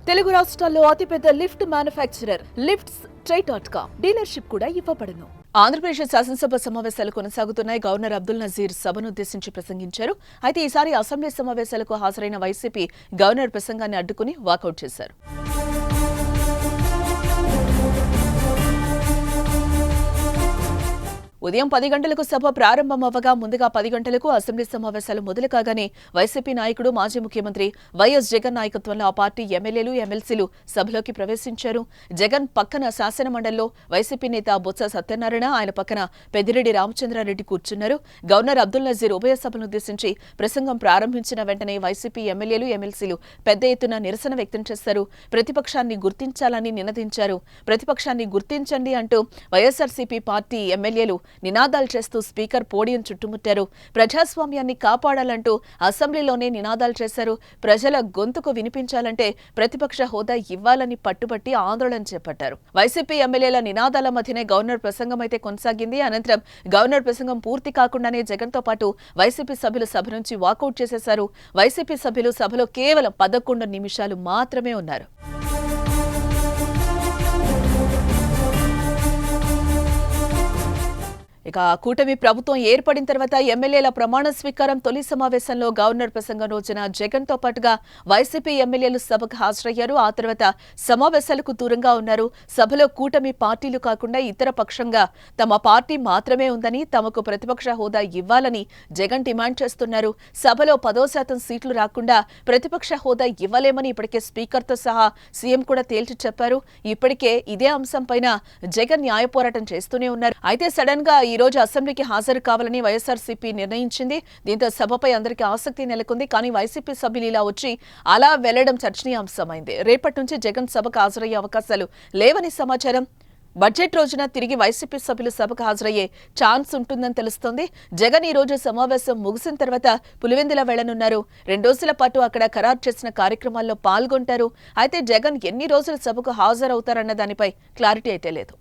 తెలుగు రాష్ట్రాల్లో అతిపెద్ద lift manufacturer Lifts.com dealership కూడా ఇవ్వబడును. ఆంధ్రప్రదేశ్ శాసనసభ సమావేశాలు కొనసాగుతున్నాయి. గవర్నర్ అబ్దుల్ నజీర్ సభను ఉద్దేశించి ప్రసంగించారు. అయితే ఈసారి అసెంబ్లీ సమావేశాలకు హాజరైన వైసీపీ గవర్నర్ ప్రసంగాన్ని అడ్డుకుని వాకౌట్ చేశారు. ఉదయం 10 గంటలకు సభ ప్రారంభమవ్వగా ముందుగా 10 గంటలకు అసెంబ్లీ సమావేశాలు మొదలు కాగానే వైసీపీ నాయకుడు మాజీ ముఖ్యమంత్రి వైఎస్ జగన్ నాయకత్వంలో ఆ పార్టీ ఎమ్మెల్యేలు ఎమ్మెల్సీలు సభలోకి ప్రవేశించారు. జగన్ పక్కన శాసనమండలిలో వైసీపీ నేత బొత్స సత్యనారాయణ, ఆయన పక్కన పెద్దిరెడ్డి రామచంద్రారెడ్డి కూర్చున్నారు. గవర్నర్ అబ్దుల్ నజీర్ ఉభయ సభను ఉద్దేశించి ప్రసంగం ప్రారంభించిన వెంటనే వైసీపీ ఎమ్మెల్యేలు ఎమ్మెల్సీలు పెద్ద ఎత్తున నిరసన వ్యక్తం చేశారు. ప్రతిపక్షాన్ని గుర్తించాలని నినదించారు. ప్రతిపక్షాన్ని గుర్తించండి అంటూ వైఎస్ఆర్సీపీ పార్టీ ఎమ్మెల్యేలు నినాదాలు చేస్తూ స్పీకర్ పోడియం చుట్టుముట్టారు. ప్రజాస్వామ్యాన్ని కాపాడాలంటూ అసెంబ్లీలోనే నినాదాలు చేశారు. ప్రజల గొంతుకు వినిపించాలంటే ప్రతిపక్ష హోదా ఇవ్వాలని పట్టుబట్టి ఆందోళన చేపట్టారు. వైసీపీ ఎమ్మెల్యేల నినాదాల మధ్యనే గవర్నర్ ప్రసంగం అయితే కొనసాగింది. అనంతరం గవర్నర్ ప్రసంగం పూర్తి కాకుండానే జగన్తో పాటు వైసీపీ సభ్యులు సభ నుంచి వాకౌట్ చేసేశారు. వైసీపీ సభ్యులు సభలో కేవలం 11 నిమిషాలు మాత్రమే ఉన్నారు. ఇక కూటమి ప్రభుత్వం ఏర్పడిన తర్వాత ఎమ్మెల్యేల ప్రమాణ స్వీకారం తొలి సమావేశంలో గవర్నర్ ప్రసంగం రోజున జగన్ తో పాటుగా వైసీపీ ఎమ్మెల్యేలు సభకు హాజరయ్యారు. ఆ తర్వాత సమావేశాలకు దూరంగా ఉన్నారు. సభలో కూటమి పార్టీలు కాకుండా ఇతర పక్షంగా తమ పార్టీ మాత్రమే ఉందని, తమకు ప్రతిపక్ష హోదా ఇవ్వాలని జగన్ డిమాండ్ చేస్తున్నారు. సభలో 10% సీట్లు రాకుండా ప్రతిపక్ష హోదా ఇవ్వలేమని ఇప్పటికే స్పీకర్తో సహా సీఎం కూడా తేల్చి చెప్పారు. ఇప్పటికే ఇదే అంశంపైన జగన్ న్యాయ పోరాటం చేస్తూనే ఉన్నారు. అయితే సడన్ గా ఈ రోజు అసెంబ్లీకి హాజరు కావాలని వైఎస్ఆర్సీపీ నిర్ణయించింది. దీంతో సభపై అందరికీ ఆసక్తి నెలకొంది. కానీ వైసీపీ సభ్యులు ఇలా వచ్చి అలా వెళ్లడం చర్చనీయాంశమైంది. రేపటి నుంచి జగన్ సభకు హాజరయ్యే అవకాశాలు లేవని సమాచారం. బడ్జెట్ రోజున తిరిగి వైసీపీ సభ్యులు సభకు హాజరయ్యే ఛాన్స్ ఉంటుందని తెలుస్తోంది. జగన్ ఈ రోజు సమావేశం ముగిసిన తర్వాత పులివెందుల వెళ్లనున్నారు. 2 రోజుల పాటు అక్కడ ఖరారు చేసిన కార్యక్రమాల్లో పాల్గొంటారు. అయితే జగన్ ఎన్ని రోజులు సభకు హాజరవుతారన్న దానిపై క్లారిటీ అయితే లేదు.